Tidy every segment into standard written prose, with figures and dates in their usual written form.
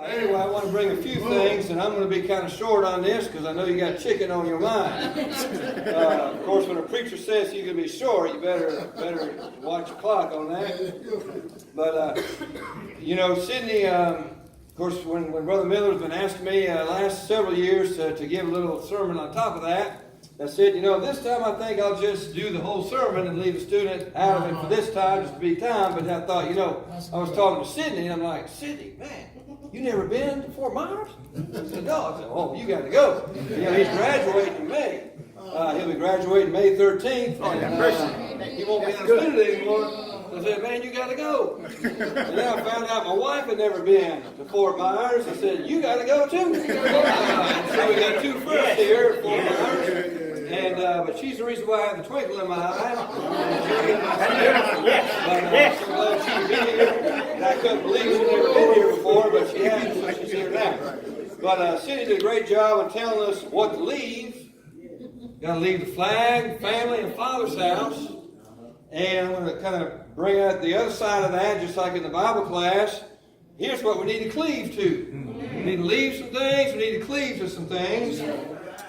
Anyway, I want to bring a few things, and I'm going to be kind of short on this because I know you got chicken on your mind. Of course, when a preacher says you can be short, you better watch your clock on that. But Sydney. Of course, when Brother Miller's been asking me last several years to give a little sermon on top of that, I said, this time I think I'll just do the whole sermon and leave the student out of it for this time, just to be time. But I thought, I was talking to Sydney, and I'm like, Sydney, man, you never been to Fort Myers? I said, no. I said, oh, you got to go. He's graduating in May. He'll be graduating May 13th. And, he won't be in the student anymore. I said, man, you got to go. And then I found out my wife had never been to Fort Myers. I said, you got to go too. So we got two friends here at Fort Myers. And but she's the reason why I have the twinkle in my eye. I'm so glad she's been here. And I couldn't believe she'd never been here before, but she has, so she's here now. But Cindy did a great job of telling us what to leave. Got to leave the flag, family, and Father's house. And I'm going to kind of bring out the other side of that, just like in the Bible class. Here's what we need to cleave to. We need to leave some things. We need to cleave to some things.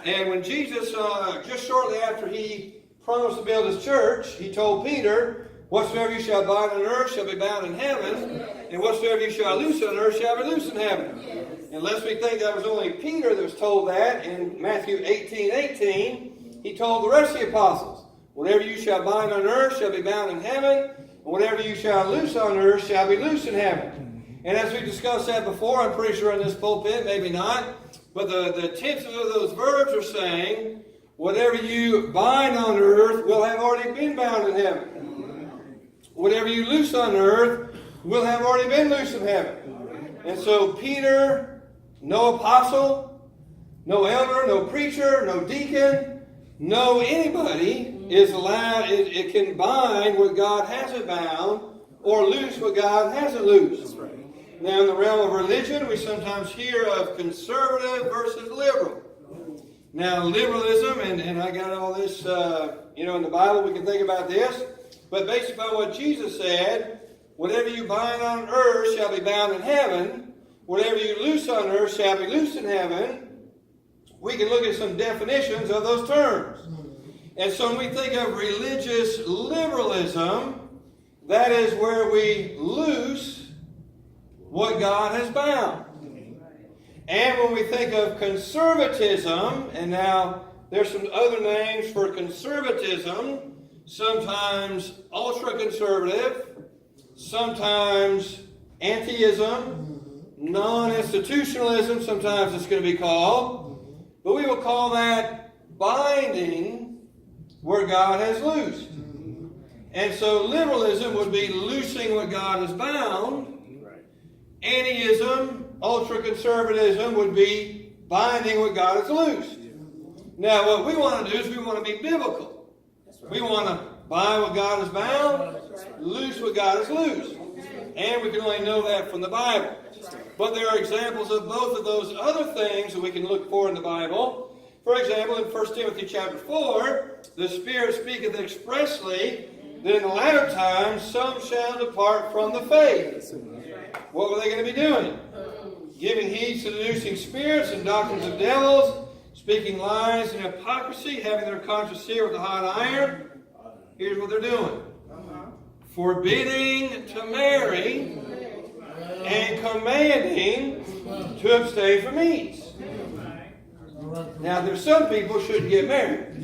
And when Jesus, just shortly after he promised to build his church, he told Peter, whatsoever you shall bind on earth shall be bound in heaven, and whatsoever you shall loose on earth shall be loosed in heaven. Unless we think that was only Peter that was told that, in Matthew 18:18, he told the rest of the apostles, whatever you shall bind on earth shall be bound in heaven, and whatever you shall loose on earth shall be loosed in heaven. And as we discussed that before, I'm pretty sure in this pulpit, maybe not, but the tenses of those verbs are saying, whatever you bind on earth will have already been bound in heaven. Whatever you loose on earth will have already been loosed in heaven. And so Peter, no apostle, no elder, no preacher, no deacon, no anybody is allowed, it can bind what God hasn't bound or loose what God hasn't loosed. Now, in the realm of religion, we sometimes hear of conservative versus liberal. Now, liberalism, and I got all this, in the Bible, we can think about this. But based upon what Jesus said, whatever you bind on earth shall be bound in heaven. Whatever you loose on earth shall be loosed in heaven. We can look at some definitions of those terms. And so when we think of religious liberalism, that is where we loose what God has bound. And when we think of conservatism, and now there's some other names for conservatism, sometimes ultra-conservative, sometimes antheism, non-institutionalism, sometimes it's going to be called, but we will call that binding where God has loosed. And so liberalism would be loosing what God has bound. Antiism, ultra-conservatism would be binding what God has loosed. Now, what we want to do is we want to be biblical. We want to bind what God has bound, loose what God has loosed. And we can only know that from the Bible. But there are examples of both of those other things that we can look for in the Bible. For example, in 1 Timothy chapter 4, the Spirit speaketh expressly that in the latter times some shall depart from the faith. What were they going to be doing? Giving heed to seducing spirits and doctrines of devils, speaking lies and hypocrisy, having their conscience seared with a hot iron. Here's what they're doing. Forbidding to marry and commanding to abstain from meats. Now, there's some people shouldn't get married.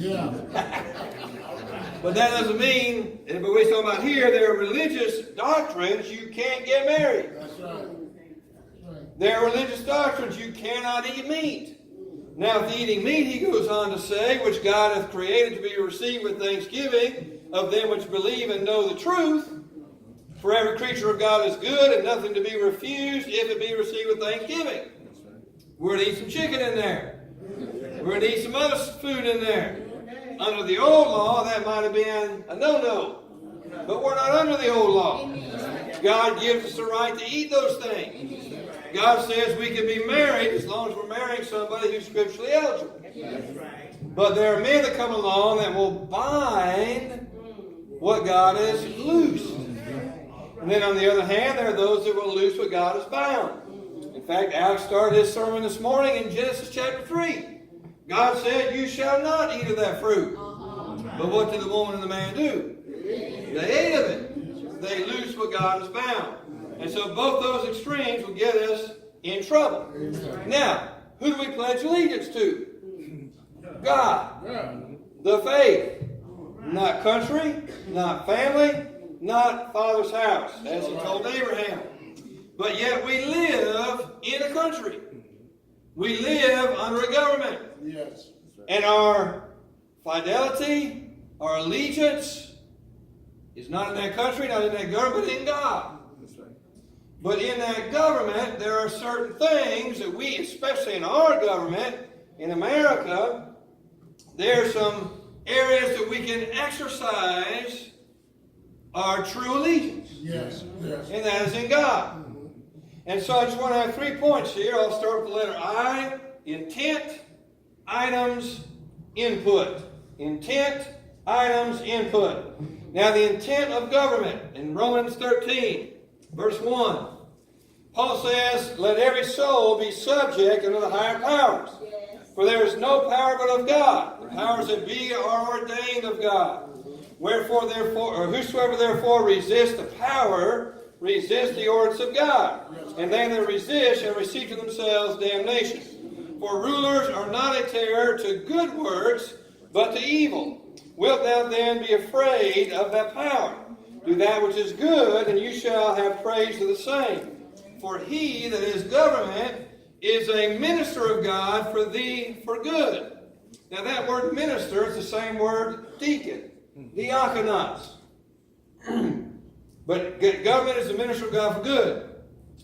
But that doesn't mean, but we're talking about here, there are religious doctrines you can't get married. That's right. There are religious doctrines you cannot eat meat. Now, if eating meat, he goes on to say, which God hath created to be received with thanksgiving of them which believe and know the truth. For every creature of God is good, and nothing to be refused if it be received with thanksgiving. We're going to eat some chicken in there. We're going to eat some other food in there. Under the old law, that might have been a no-no. But we're not under the old law. God gives us the right to eat those things. God says we can be married as long as we're marrying somebody who's scripturally eligible. But there are men that come along that will bind what God has loosed. And then on the other hand, there are those that will loose what God has bound. In fact, Alex started his sermon this morning in Genesis chapter 3. God said, you shall not eat of that fruit. But what did the woman and the man do? They ate of it. They loosed what God has bound. And so both those extremes will get us in trouble. Now, who do we pledge allegiance to? God. The faith. Not country, not family, not father's house, as he told Abraham. But yet we live in a country. We live under a government. Yes. And our fidelity, our allegiance is not in that country, not in that government, but in God. That's right. But in that government, there are certain things that we, especially in our government, in America, there are some areas that we can exercise our true allegiance. Yes. Yes. And that is in God. And so I just want to have 3 points here. I'll start with the letter I. Intent, items, input. Intent, items, input. Now the intent of government in Romans 13, verse 1. Paul says, let every soul be subject unto the higher powers. For there is no power but of God. The powers that be are ordained of God. Wherefore, therefore, or whosoever therefore resists the power, resist the ordinance of God. And they that resist shall receive to themselves damnation. For rulers are not a terror to good works, but to evil. Wilt thou then be afraid of that power? Do that which is good, and you shall have praise of the same. For he that is government is a minister of God for thee for good. Now that word minister is the same word deacon, diakonos. But government is a minister of God for good.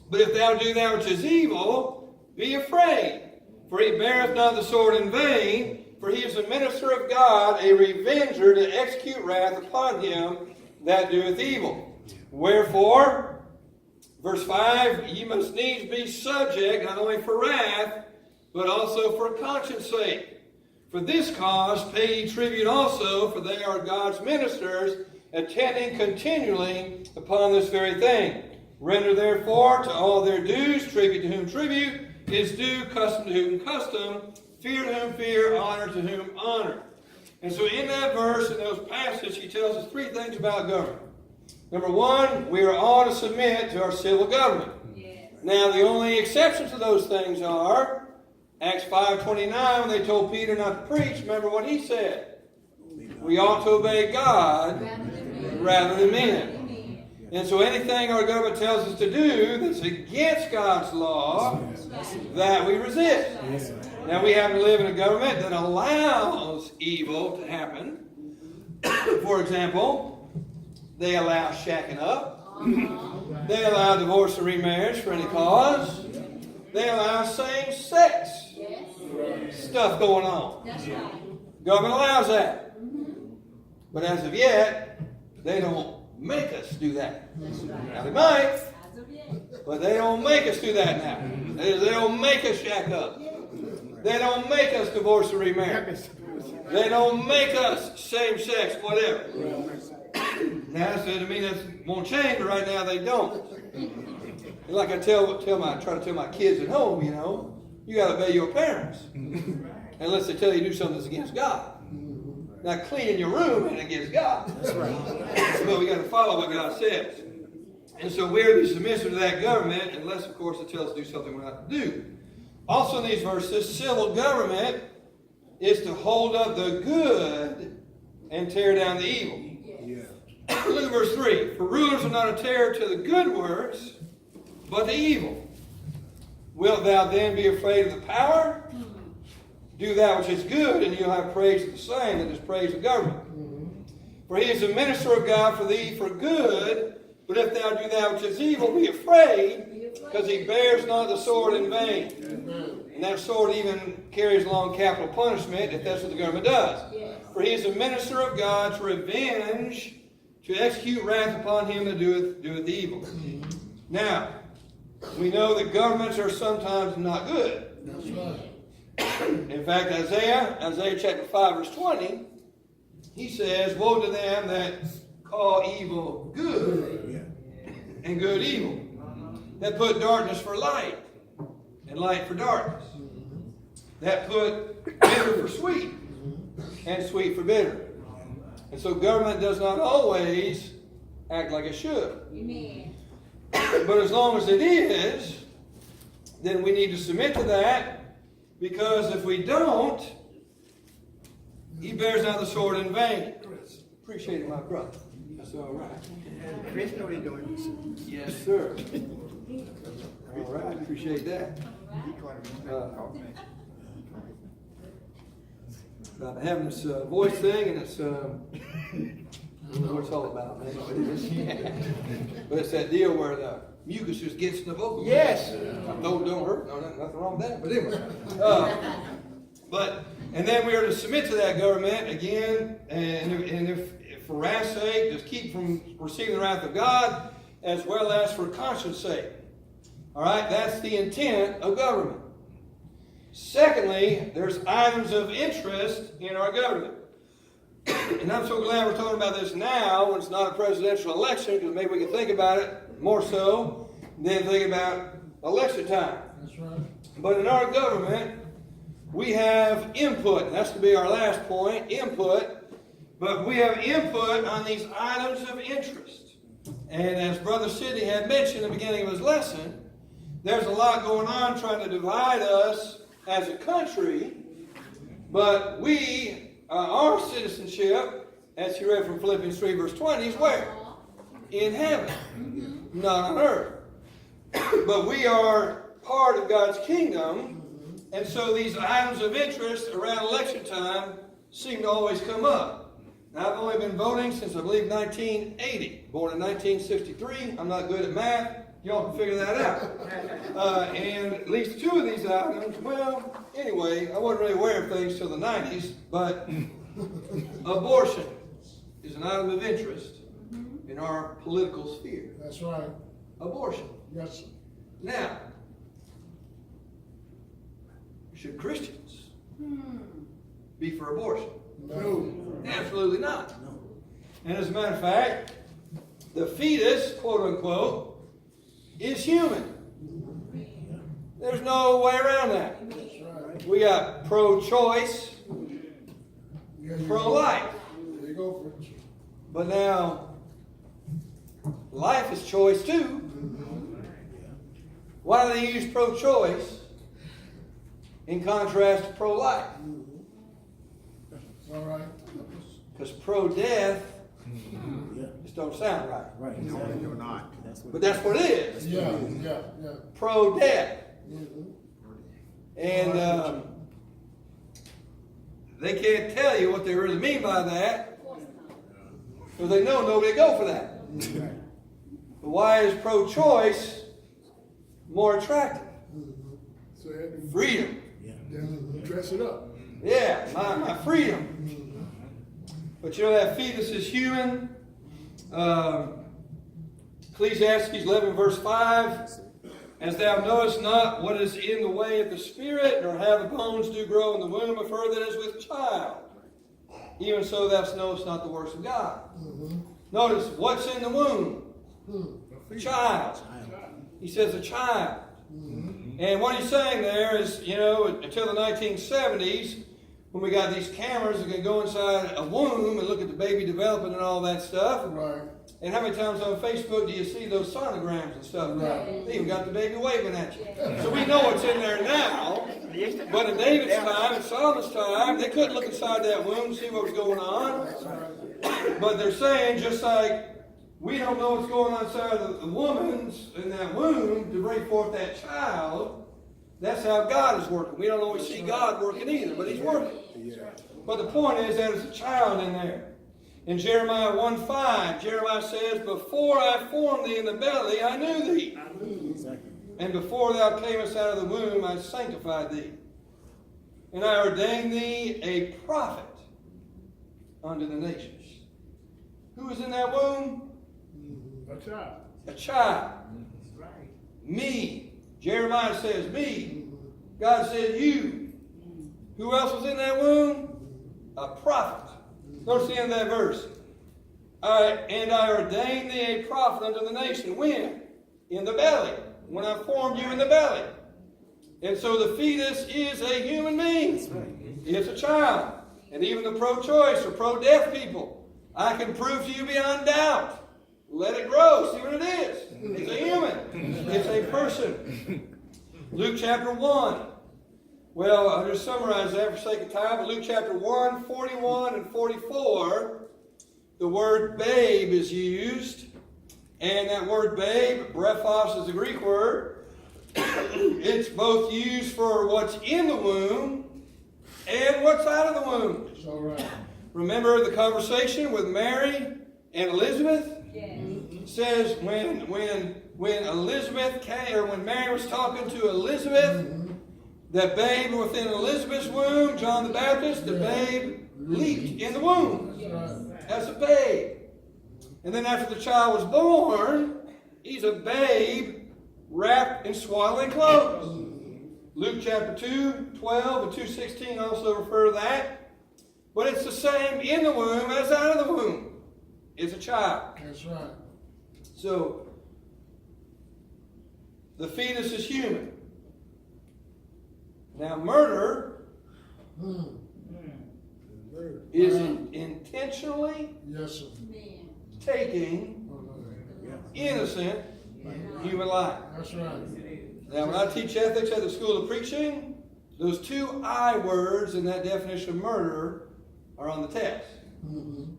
But if thou do that which is evil, be afraid. For he beareth not the sword in vain, for he is a minister of God, a revenger to execute wrath upon him that doeth evil. Wherefore, verse 5, ye must needs be subject, not only for wrath, but also for conscience sake. For this cause pay ye tribute also, for they are God's ministers, attending continually upon this very thing. Render therefore to all their dues, tribute to whom tribute is due, custom to whom custom, fear to whom fear, honor to whom honor. And so in that verse, in those passages, he tells us 3 things about government. Number 1, we are all to submit to our civil government. Yes. Now the only exceptions to those things are Acts 5:29, when they told Peter not to preach, remember what he said. We ought to obey God rather than men. And so anything our government tells us to do that's against God's law, that we resist. Now we happen to live in a government that allows evil to happen. For example, they allow shacking up. They allow divorce or remarriage for any cause. They allow same-sex stuff going on. Government allows that. But as of yet, they don't make us do that. Now they might, but they don't make us do that now. They don't make us shack up. They don't make us divorce or remarry. They don't make us same-sex, whatever. Now, that doesn't mean that won't change, but right now they don't. Like I try to tell my kids at home, you got to obey your parents. Unless they tell you to do something that's against God. Now, cleaning your room ain't against God. That's right. But we got to follow what God says. And so we're to be submissive to that government, unless, of course, it tells us to do something we're not to do. Also in these verses, civil government is to hold up the good and tear down the evil. Yeah. Look at verse 3. For rulers are not a terror to the good works, but the evil. Wilt thou then be afraid of the power? Do that which is good, and you'll have praise of the same, that is praise of government. For he is a minister of God for thee for good, but if thou do that which is evil, be afraid, because he bears not the sword in vain. And that sword even carries along capital punishment, if that's what the government does. For he is a minister of God to revenge, to execute wrath upon him that doeth evil. Now, we know that governments are sometimes not good. That's right. In fact, Isaiah chapter 5, verse 20, he says, woe to them that call evil good and good evil, that put darkness for light and light for darkness. That put bitter for sweet and sweet for bitter. And so government does not always act like it should. Amen. But as long as it is, then we need to submit to that, because if we don't, he bears not the sword in vain. Appreciate it, my brother. That's all right. Chris, know what he's doing. Yes, sir. All right, appreciate that. About having this voice thing, and it's, I don't know what it's all about, man. But it's that deal where the mucus just gets in the vocal. Yes. Don't hurt. No, nothing wrong with that. But anyway. And then we are to submit to that government again, and if for wrath's sake, just keep from receiving the wrath of God, as well as for conscience sake. All right, that's the intent of government. Secondly, there's items of interest in our government. And I'm so glad we're talking about this now when it's not a presidential election, because maybe we can think about it more so than think about election time. That's right. But in our government, we have input. That's to be our last point, input. But we have input on these items of interest. And as Brother Sidney had mentioned at the beginning of his lesson, there's a lot going on trying to divide us as a country. But our citizenship, as you read from Philippians 3 verse 20, is where? In heaven, not on earth. But we are part of God's kingdom, and so these items of interest around election time seem to always come up. Now, I've only been voting since, I believe, 1980. Born in 1963. I'm not good at math. Y'all can figure that out. And at least two of these items, well, anyway, I wasn't really aware of things till the 90s, but abortion is an item of interest in our political sphere. That's right. Abortion. Yes, sir. Now, should Christians be for abortion? No. Absolutely not. No. And as a matter of fact, the fetus, quote unquote, is human. There's no way around that. That's right. We got pro-choice, pro-life. There you go, Fritz. But now, life is choice too. Why do they use pro-choice in contrast to pro-life? All right. Because pro-death just don't sound right. Right. No, you're not. But that's what it is. Yeah. Pro-death. And they can't tell you what they really mean by that, because they know nobody go for that. But why is pro-choice more attractive? So you had to Freedom. then dress it up. Yeah, my freedom. But you know that fetus is human. Ecclesiastes 11 verse 5, as thou knowest not what is in the way of the Spirit, nor how the bones do grow in the womb of her that is with child. Even so thou knowest not the works of God. Notice, what's in the womb? A child. He says a child. And what he's saying there is, until the 1970s, when we got these cameras that can go inside a womb and look at the baby developing and all that stuff. Right. And how many times on Facebook do you see those sonograms and stuff? Right. They even got the baby waving at you. So we know what's in there now. But in David's time, in Solomon's time, they couldn't look inside that womb to see what was going on. But they're saying, just like we don't know what's going on inside of the woman's in that womb to bring forth that child, that's how God is working. We don't always see God working either, but He's working. But the point is that there's a child in there. In Jeremiah 1:5, Jeremiah says, before I formed thee in the belly, I knew thee. And before thou camest out of the womb, I sanctified thee. And I ordained thee a prophet unto the nations. Who is in that womb? A child. A child. Me. Jeremiah says me. God said you. Who else was in that womb? A prophet. Notice the end of that verse. And I ordained thee a prophet unto the nation. When? In the belly. When I formed you in the belly. And so the fetus is a human being. It's a child. And even the pro-choice or pro-death people, I can prove to you beyond doubt. Let it grow. See what it is. It's a human. It's a person. Luke chapter 1. Well, I'll just summarize that for sake of time. But Luke chapter 1, 41 and 44, the word babe is used. And that word babe, brephos, is the Greek word. It's both used for what's in the womb and what's out of the womb. It's all right. Remember the conversation with Mary and Elizabeth? Yes. It says when Elizabeth came, or when Mary was talking to Elizabeth, the babe within Elizabeth's womb, John the Baptist, the babe leaped in the womb. As a babe. And then after the child was born, he's a babe wrapped in swaddling clothes. Luke chapter 2, 12 and 2:16 also refer to that. But it's the same in the womb as out of the womb. It's a child. That's right. So, the fetus is human. Now, murder is intentionally Yes, sir. taking innocent human life. That's right. Now, when I teach ethics at the School of Preaching, those two I words in that definition of murder are on the test.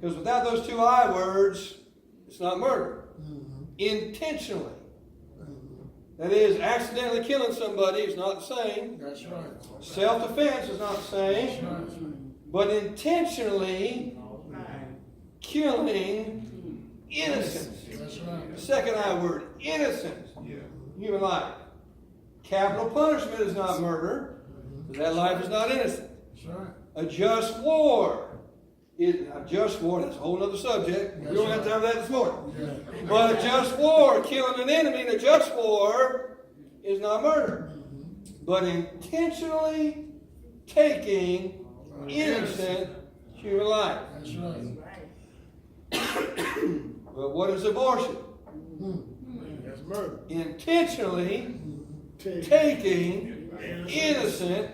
Because without those two I words, it's not murder. Intentionally. That is, accidentally killing somebody is not the same. That's right. Self-defense is not the same. That's right. But intentionally killing innocence. That's right. Second I word, innocence. Human life. Capital punishment is not murder. Because that life is not innocent. That's right. A just war. A just war, that's a whole other subject. We don't have time for that this morning. Yeah. But a just war, killing an enemy in a just war, is not murder. But intentionally taking innocent human life. That's right. But what is abortion? That's murder. Intentionally taking innocent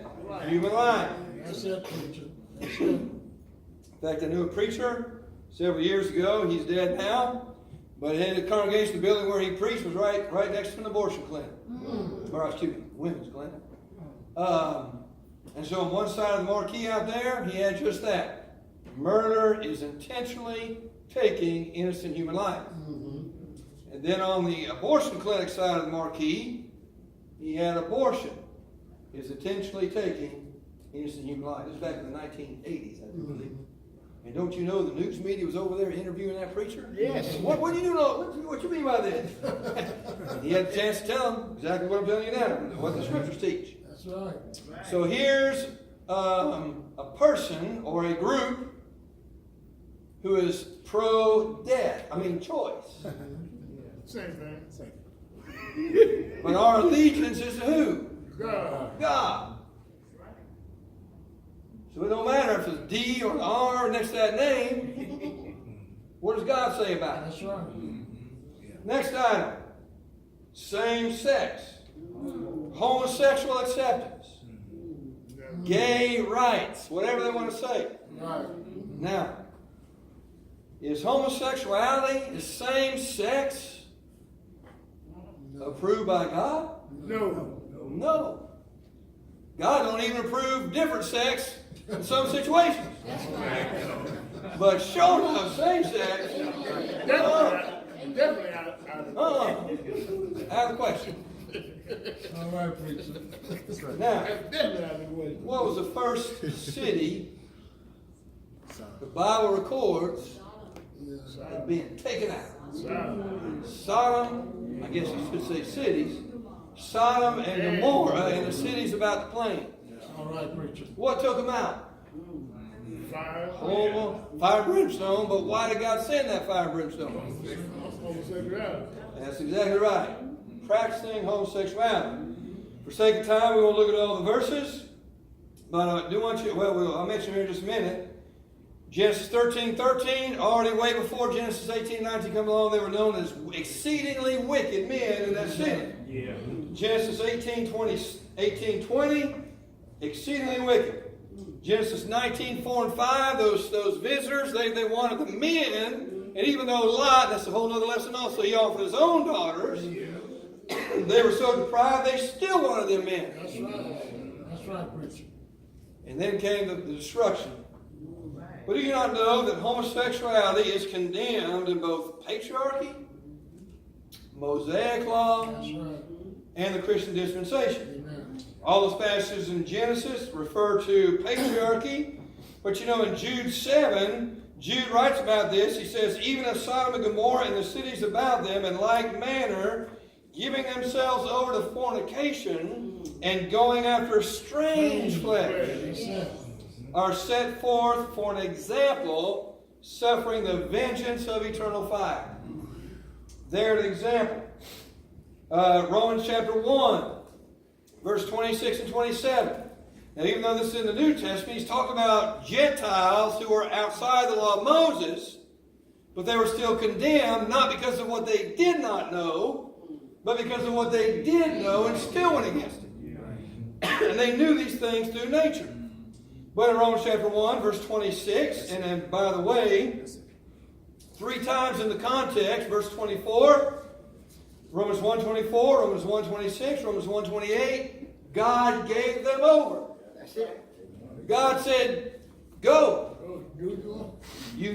human life. That's it, preacher. That's it. In fact, I knew a preacher several years ago. He's dead now. But in the congregation, the building where he preached was right next to an abortion clinic. Or, excuse me, women's clinic. And so on one side of the marquee out there, he had just that. Murder is intentionally taking innocent human life. And then on the abortion clinic side of the marquee, he had abortion is intentionally taking innocent human life. This was back in the 1980s, I do believe. And don't you know the news media was over there interviewing that preacher? Yes. What do you know? What you mean by this? He had a chance to tell them exactly what I'm telling you now, what the scriptures teach. That's right. So here's a person or a group who is pro-death. I mean choice. Same thing. But our allegiance is to who? God. God. So it don't matter if it's D or R next to that name. What does God say about it? That's right. Next item. Same sex. Homosexual acceptance. Gay rights. Whatever they want to say. Right. Now, is homosexuality, the same sex, approved by God? No. No. God don't even approve different sex in some situations. But sure enough, same sex. Definitely Out of the question. All right, preacher. Now, Definitely out of the way. what was the first city the Bible records as being taken out? Sodom, I guess I should say cities. Sodom and Gomorrah and the cities about the plain. All right, preacher. What took them out? Fire. Fire and brimstone, but why did God send that fire and brimstone? Homosexuality. That's exactly right. Practicing homosexuality. For sake of time, we won't look at all the verses, but I do want you, I'll mention here in just a minute. Genesis 13:13, already way before Genesis 18:19 come along, they were known as exceedingly wicked men in that city. Yeah. Genesis 18:20 18:20, exceedingly wicked. Genesis 19:4 and 5, those visitors, they wanted the men, and even though Lot, that's a whole other lesson also, he offered his own daughters, they were so deprived, they still wanted them men. That's right. That's right, preacher. And then came the destruction. But do you not know that homosexuality is condemned in both patriarchy, Mosaic law, That's right. and the Christian dispensation? Amen. All those passages in Genesis refer to patriarchy. But you know, in Jude 7, Jude writes about this. He says, even as Sodom and Gomorrah and the cities about them in like manner, giving themselves over to fornication and going after strange flesh, are set forth for an example, suffering the vengeance of eternal fire. They're an example. Romans chapter 1, verse 26 and 27. Now, even though this is in the New Testament, he's talking about Gentiles who were outside the law of Moses, but they were still condemned, not because of what they did not know, but because of what they did know and still went against it. And they knew these things through nature. But in Romans chapter 1, verse 26, and then, by the way, 3 times in the context, verse 24, Romans 1:24, Romans 1:26, Romans 1:28, God gave them over. That's it. God said, go. Oh, good. You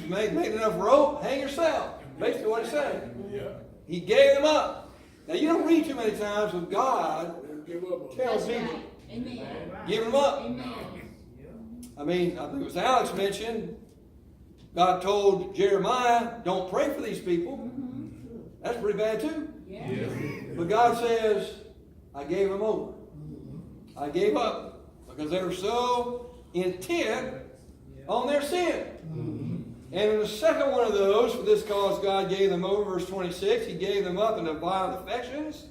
made enough rope, hang yourself. Basically what he's saying. Yeah. He gave them up. Now you don't read too many times when God Give up on tells people, Amen. give them up. Amen. I mean, I think it was Alex mentioned, God told Jeremiah, don't pray for these people. That's pretty bad too. Yeah. But God says, I gave them over. I gave up because they were so intent on their sin. And in the second one of those, for this cause God gave them over, verse 26, he gave them up into violent affections.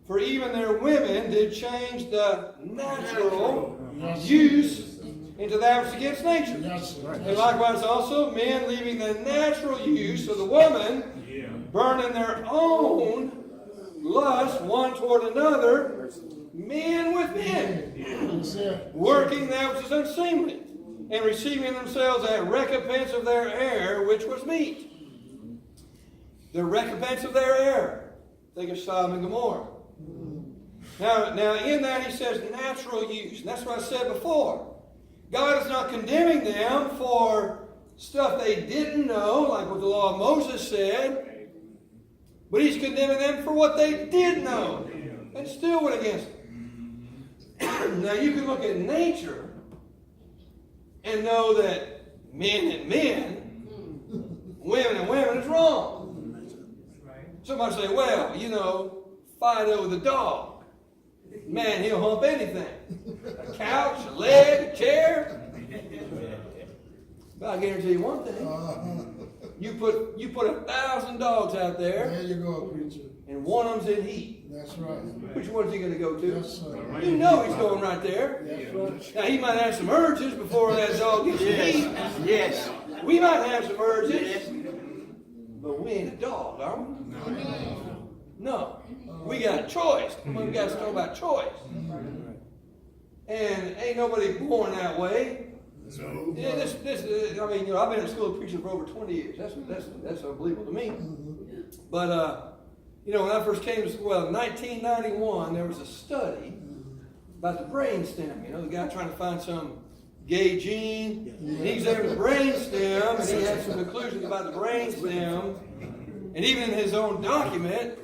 For even their women did change the natural use into that which is against nature. Yes, sir. And likewise also, men leaving the natural use of the woman, burning their own lust one toward another, men with men, Yes, sir. working that which is unseemly, and receiving themselves a recompense of their error, which was meat. The recompense of their error. Think of Sodom and Gomorrah. Now in that he says natural use. And that's what I said before. God is not condemning them for stuff they didn't know, like what the law of Moses said. But he's condemning them for what they did know and still went against it. Now you can look at nature and know that men and men, women and women is wrong. Somebody say, well, you know, Fido the dog. Man, he'll hump anything. A couch, a leg, a chair. But I guarantee you one thing. You put 1,000 dogs out There there, you go, preacher. and one of them's in heat. That's right. Which one's he going to go to? Yes, sir. You know he's going right there. That's right. Now, he might have some urges before that dog gets to heat. Yes. We might have some urges. But we ain't a dog, are we? No. We got a choice. We got to talk about choice. And ain't nobody born that way. Yeah, I mean, you know, I've been in school preaching for over 20 years. That's unbelievable to me. But, you know, when I first came to school, well, in 1991, there was a study about the brainstem. You know, the guy trying to find some gay gene. And he examined the brainstem, and he had some conclusions about the brainstem. And even in his own document,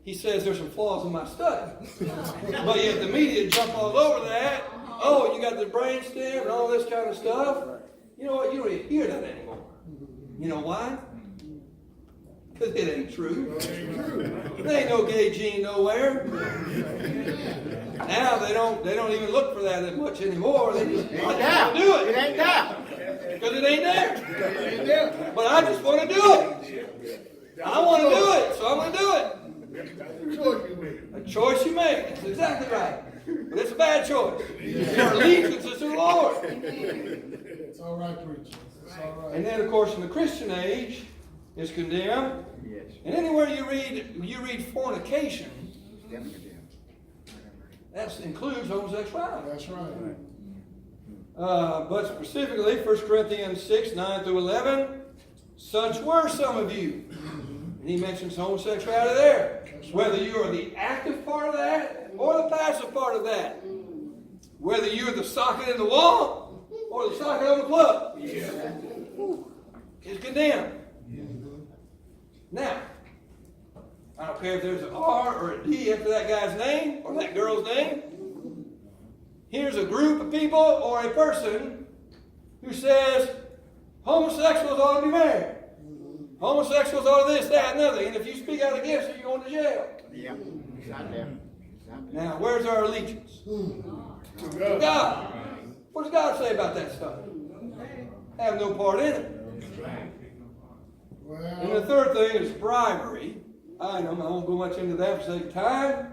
he says there's some flaws in my study. But yet the media jump all over that. Oh, you got the brainstem and all this kind of stuff. You know what? You don't even hear that anymore. You know why? Because it ain't true. There ain't no gay gene nowhere. Now they don't even look for that much anymore. They just I just want to do it. It ain't there. Because it ain't there. But I just want to do it. I want to do it, so I'm going to do it. A choice you make. That's exactly right. But it's a bad choice. Your allegiance is to the Lord. It's all right, preacher. It's all right. And then, of course, in the Christian age, is condemned. Yes. And anywhere you read fornication, That includes homosexuality. That's right. But specifically, 1 Corinthians 6, 9 through 11, such were some of you. And he mentions homosexuality there. Whether you are the active part of that or the passive part of that. Whether you're the socket in the wall or the socket on the plug. Is condemned. Now, I don't care if there's an R or a D after that guy's name or that girl's name. Here's a group of people or a person who says homosexuals ought to be married. Homosexuals ought to this, that, and other. And if you speak out against it, you're going to jail. Yeah. Exactly. Now, where's our allegiance? To God. What does God say about that stuff? Have no part in it. And the Well, third thing is bribery. I won't go much into that for sake of time.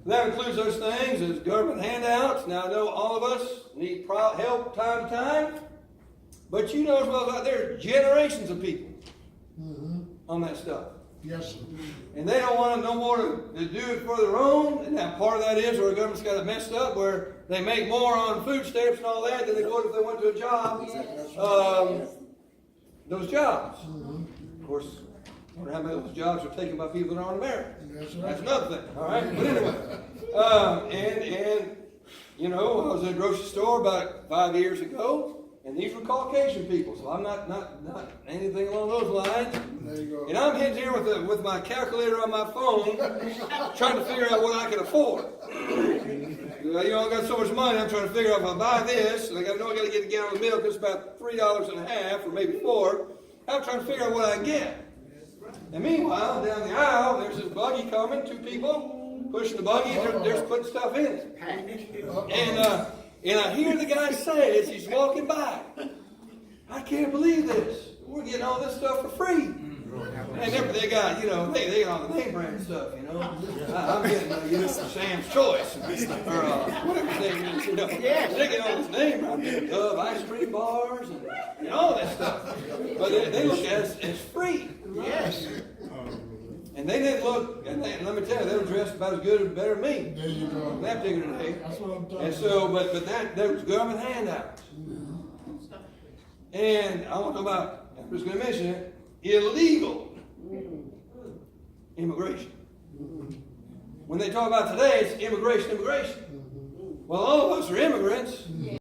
That includes those things as government handouts. Now I know all of us need help time to time, but you know as well as there are generations of people on that stuff. yes, sir. And they don't want to no more to do it for their own. And now part of that is our government's got it messed up where they make more on food stamps and all that than they would if they went to a job. Those jobs. Of course, I wonder how many of those jobs are taken by people that aren't American. That's right. That's another thing, all right? But anyway, and you know, I was at a grocery store about 5 years ago, and these were Caucasian people, so I'm not anything along those lines. There you go. And I'm hitting here with my calculator on my phone, trying to figure out what I can afford. You know, I got so much money, I'm trying to figure out if I buy this, and I know I got to get a gallon of milk, it's about $3.50 or maybe $4. I'm trying to figure out what I can get. And meanwhile, down the aisle, there's this buggy coming, 2 people pushing the buggy, they're putting stuff in it. And I hear the guy say as he's walking by, I can't believe this. We're getting all this stuff for free. And they got, you know, they got all the name brand stuff, you know. I'm getting, you know, Sam's Choice, or whatever his name is, you know. They get all this name brand, Dove ice cream bars, and all that stuff. But they look at it as free. Yes. And they didn't look, and let me tell you, they were dressed about as good or better than me. There you go. That particular day. That's what I'm talking And about. so, but that was government handouts. And I want to talk about, I'm just going to mention it, illegal immigration. When they talk about today, it's immigration. Well, all of us are immigrants.